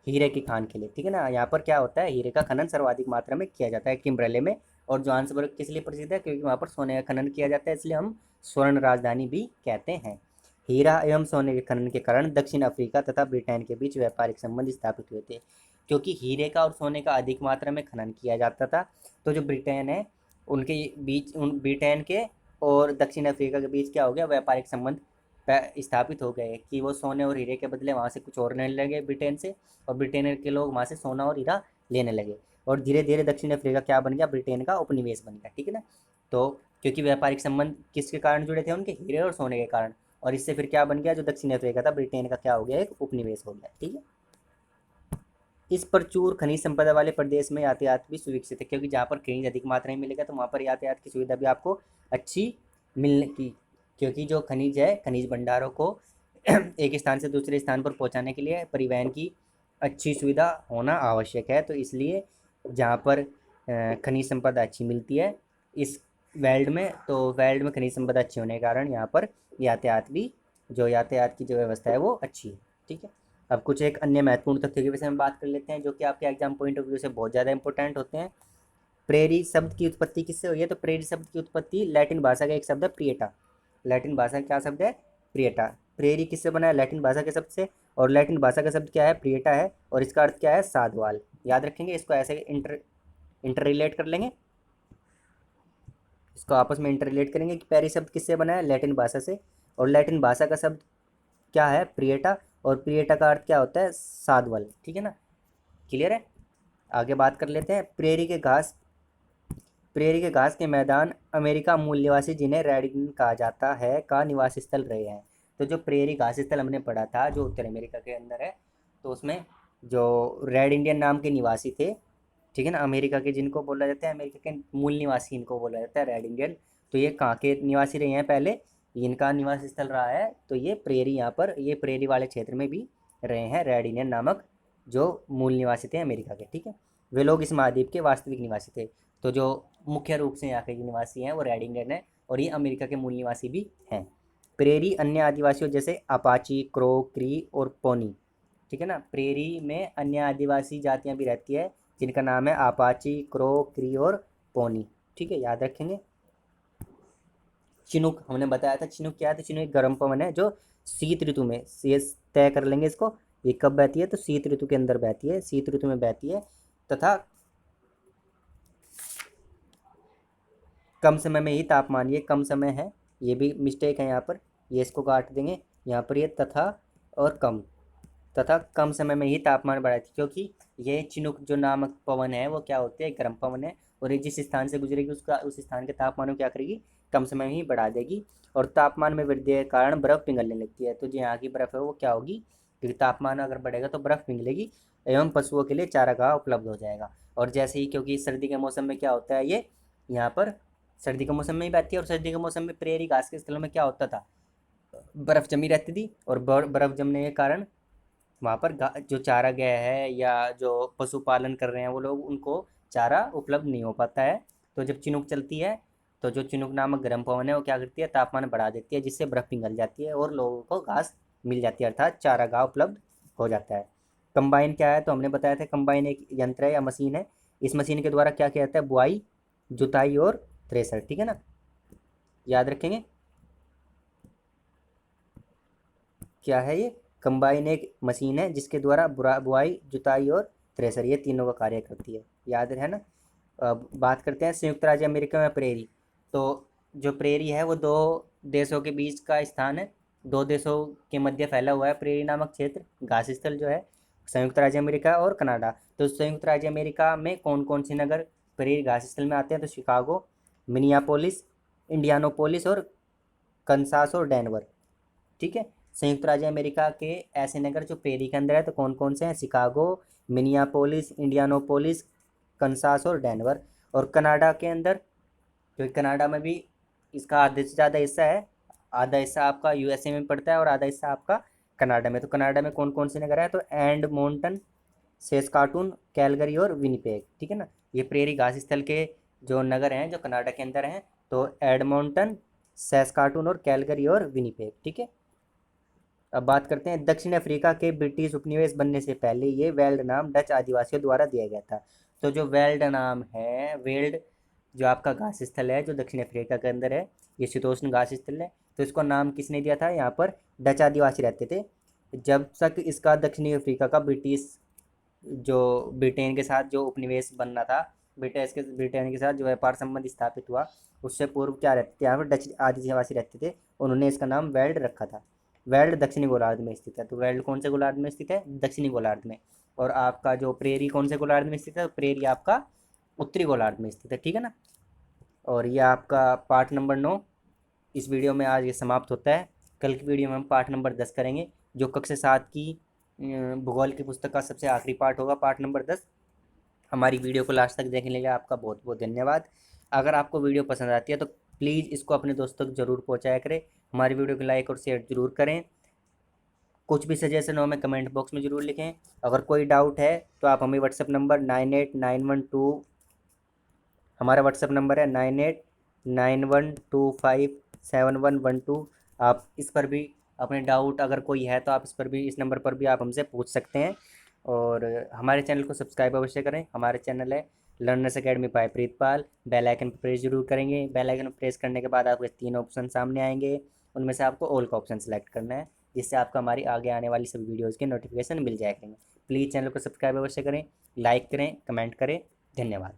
S1: हीरे की खान के लिए, ठीक है ना। यहाँ पर क्या होता है? हीरे का खनन सर्वाधिक मात्रा में किया जाता है किम्बरले में। और जोहान्सबर्ग किस लिए प्रसिद्ध है? क्योंकि वहाँ पर सोने का खनन किया जाता है, इसलिए हम स्वर्ण राजधानी भी कहते हैं। हीरा एवं सोने के खनन के कारण दक्षिण अफ्रीका तथा ब्रिटेन के बीच व्यापारिक संबंध स्थापित हुए थे, क्योंकि हीरे का और सोने का अधिक मात्रा में खनन किया जाता था। तो जो ब्रिटेन है उनके बीच, उन ब्रिटेन के और दक्षिण अफ्रीका के बीच क्या हो गया? व्यापारिक संबंध स्थापित हो गए कि वो सोने और हीरे के बदले वहाँ से कुछ और लेने लगे ब्रिटेन से, और ब्रिटेन के लोग वहाँ से सोना और हीरा लेने लगे। और धीरे धीरे दक्षिण अफ्रीका क्या बन गया? ब्रिटेन का उपनिवेश बन गया। ठीक है ना। तो क्योंकि व्यापारिक संबंध किसके कारण जुड़े थे? उनके हीरे और सोने के कारण। और इससे फिर क्या बन गया? जो दक्षिण अफ्रीका था ब्रिटेन का क्या हो गया? एक उपनिवेश हो गया। ठीक है, इस प्रचुर खनिज संपदा वाले प्रदेश में यातायात भी सुविकसित है, क्योंकि जहाँ पर खनिज अधिक मात्रा में मिलेगा तो वहाँ पर यातायात की सुविधा भी आपको अच्छी मिलने की, क्योंकि जो खनिज है, खनिज भंडारों को एक स्थान से दूसरे स्थान पर पहुँचाने के लिए परिवहन की अच्छी सुविधा होना आवश्यक है। तो इसलिए जहाँ पर खनिज संपदा अच्छी मिलती है इस वर्ल्ड में, तो वर्ल्ड में खनिज संपदा अच्छी होने के कारण यहाँ पर यातायात भी, जो यातायात की जो व्यवस्था है वो अच्छी है। ठीक है, अब कुछ एक अन्य महत्वपूर्ण तथ्यों के विषय में बात कर लेते हैं जो कि आपके एग्जाम पॉइंट ऑफ व्यू से बहुत ज़्यादा इंपॉर्टेंट होते हैं। प्रेरी शब्द की उत्पत्ति किससे हुई है? तो प्रेरी शब्द की उत्पत्ति लैटिन भाषा का एक शब्द है प्रिएटा। लैटिन भाषा का क्या शब्द है? प्रिएटा। प्रेरी किससे बना है? लैटिन भाषा के शब्द से। और लैटिन भाषा का शब्द क्या है? प्रिएटा है, और इसका अर्थ क्या है? साधवाल। याद रखेंगे, इसको ऐसे इंटर रिलेट कर लेंगे, इसको आपस में इंटर रिलेट करेंगे कि प्रेरी शब्द किससे बना है? लैटिन भाषा से। और लैटिन भाषा का शब्द क्या है? प्रिएटा। और प्रिएटा का अर्थ क्या होता है? साधवल। ठीक है ना, क्लियर है। आगे बात कर लेते हैं। प्रेरी के घास के मैदान अमेरिका मूल निवासी, जिन्हें रेड इंडियन कहा जाता है, का निवास स्थल रहे हैं। तो जो प्रेरी घास स्थल हमने पढ़ा था जो उत्तर अमेरिका के अंदर है, तो उसमें जो रेड इंडियन नाम के निवासी थे, ठीक है ना, अमेरिका के, जिनको बोला जाता है अमेरिका के मूल निवासी, इनको बोला जाता है रेड इंडियन। तो ये कहाँ के निवासी रहे हैं पहले, इनका निवास स्थल रहा है तो ये प्रेरी, यहाँ पर ये प्रेरी वाले क्षेत्र में भी रहे हैं रेड इंडियन नामक जो मूल निवासी थे अमेरिका के। ठीक है, वे लोग इस महाद्वीप के वास्तविक निवासी थे। तो जो मुख्य रूप से यहाँ के निवासी हैं वो रेड इंडियन है, और ये अमेरिका के मूल निवासी भी हैं। प्रेरी अन्य आदिवासियों जैसे अपाची, क्रो, क्री और पोनी, ठीक है ना, प्रेरी में अन्य आदिवासी जातियाँ भी रहती है जिनका नाम है अपाची, क्रो, क्री और पोनी। ठीक है, याद रखेंगे। चिनुक हमने बताया था, चिनुक क्या है, तो चिनुक एक गर्म पवन है जो शीत ऋतु में, ये तय कर लेंगे इसको, ये कब बहती है, तो शीत ऋतु के अंदर बहती है, शीत ऋतु में बहती है, तथा कम समय में ही तापमान, ये कम समय है, ये भी मिस्टेक है यहाँ पर, ये इसको काट देंगे, यहाँ पर ये तथा और कम, तथा कम समय में ही तापमान बढ़ाती है, क्योंकि ये चिनुक जो नामक पवन है वो क्या होती है, गर्म पवन है, और ये जिस स्थान से गुजरेगी उसका उस स्थान के तापमान को क्या करेगी, कम समय में ही बढ़ा देगी, और तापमान में वृद्धि के कारण बर्फ़ पिघलने लगती है। तो जो यहाँ की बर्फ़ है वो क्या होगी, क्योंकि तापमान अगर बढ़ेगा तो बर्फ़ पिघलेगी एवं पशुओं के लिए चारागाह उपलब्ध हो जाएगा। और जैसे ही, क्योंकि सर्दी के मौसम में क्या होता है, ये यहाँ पर सर्दी के मौसम में ही बहती है, और सर्दी के मौसम में प्रेरी घास के स्थलों में क्या होता था, बर्फ़ जमी रहती थी, और बर्फ़ जमने के कारण वहाँ पर जो चारागाह है या जो पशुपालन कर रहे हैं वो लोग, उनको चारा उपलब्ध नहीं हो पाता है। तो जब चिनुक चलती है तो जो चिनुक नामक गर्म पवन है वो क्या करती है, तापमान बढ़ा देती है, जिससे बर्फ़ पिघल जाती है और लोगों को घास मिल जाती है, अर्थात चारागाह उपलब्ध हो जाता है। कंबाइन क्या है, तो हमने बताया था कंबाइन एक यंत्र है या मशीन है। इस मशीन के द्वारा क्या किया जाता है, बुआई, जुताई और थ्रेसर। ठीक है ना, याद रखेंगे। क्या है ये, कंबाइन एक मशीन है जिसके द्वारा बुआई, जुताई और थ्रेसर, ये तीनों का कार्य करती है, याद है ना। अब बात करते हैं संयुक्त राज्य अमेरिका में प्रेरी। तो जो प्रेरी है वो दो देशों के बीच का स्थान है, दो देशों के मध्य फैला हुआ है प्रेरी नामक क्षेत्र, घास स्थल जो है, संयुक्त राज्य अमेरिका और कनाडा। तो संयुक्त राज्य अमेरिका में कौन कौन से नगर प्रेरी घास स्थल में आते हैं, तो शिकागो, मिनियापोलिस, इंडियानापोलिस और कंसास और डेनवर। ठीक है, संयुक्त राज्य अमेरिका के ऐसे नगर जो प्रेरी के अंदर है तो कौन कौन से हैं, शिकागो, मिनियापोलिस, इंडियानापोलिस, कंसास और डेनवर। और कनाडा के अंदर, क्योंकि कनाडा में भी इसका आधे से ज़्यादा हिस्सा है, आधा हिस्सा आपका यूएसए में पड़ता है और आधा हिस्सा आपका कनाडा में। तो कनाडा में कौन कौन से नगर है, तो एडमोंटन, सेस्काटून, कैलगरी और विनिपेग। ठीक है ना, ये प्रेरी घास स्थल के जो नगर हैं जो कनाडा के अंदर हैं, तो एडमोंटन, सेस्काटून और कैलगरी और विनिपेग। ठीक है, अब बात करते हैं दक्षिण अफ्रीका के ब्रिटिश उपनिवेश बनने से पहले ये वेल्ड नाम डच आदिवासियों द्वारा दिया गया था। तो जो वेल्ड नाम है, वेल्ड जो आपका घास स्थल है जो दक्षिण अफ्रीका के अंदर है, ये शीतोष्ण घास स्थल है, तो इसको नाम किसने दिया था, यहाँ पर डच आदिवासी रहते थे। जब तक इसका दक्षिणी अफ्रीका का ब्रिटिश जो ब्रिटेन के साथ जो उपनिवेश बनना था, ब्रिटेन के साथ जो व्यापार संबंध स्थापित हुआ, उससे पूर्व क्या रहते थे, यहाँ पर डच आदिवासी रहते थे, उन्होंने इसका नाम वेल्ड रखा था। वेल्ड दक्षिणी गोलार्ध में स्थित है, तो वेल्ड कौन से गोलार्ध में स्थित है, दक्षिणी गोलार्ध में। और आपका जो प्रेरी कौन से गोलार्ध में स्थित है, तो प्रेरी आपका उत्तरी गोलार्ध में स्थित है। ठीक है ना, और ये आपका पार्ट नंबर 9 इस वीडियो में आज ये समाप्त होता है। कल की वीडियो में हम पार्ट नंबर 10 करेंगे, जो कक्षा 7 की भूगोल की पुस्तक का सबसे आखिरी पार्ट होगा, पार्ट नंबर 10। हमारी वीडियो को लास्ट तक देखने के लिए आपका बहुत बहुत धन्यवाद। अगर आपको वीडियो पसंद आती है तो प्लीज़ इसको अपने दोस्तों तक ज़रूर पहुँचाया करें, हमारी वीडियो को लाइक और शेयर ज़रूर करें। कुछ भी सजेशन हो हमें कमेंट बॉक्स में ज़रूर लिखें। अगर कोई डाउट है तो आप हमें व्हाट्सएप नंबर 98912, हमारा व्हाट्सएप नंबर है 9891257112, आप इस पर भी अपने डाउट अगर कोई है तो आप इस पर भी, इस नंबर पर भी आप हमसे पूछ सकते हैं। और हमारे चैनल को सब्सक्राइब अवश्य करें। हमारे चैनल है learners academy by Pritpal. Bell icon पर प्रेस जरूर करेंगे। बेल आइकन पर प्रेस करने के बाद आपके 3 ऑप्शन सामने आएंगे, उनमें से आपको ऑल का ऑप्शन सेलेक्ट करना है, जिससे आपको हमारी आगे आने वाली सभी वीडियोज़ के नोटिफिकेशन मिल जाया करेंगे। प्लीज़ चैनल को सब्सक्राइब अवश्य करें, लाइक करें, कमेंट करें। धन्यवाद।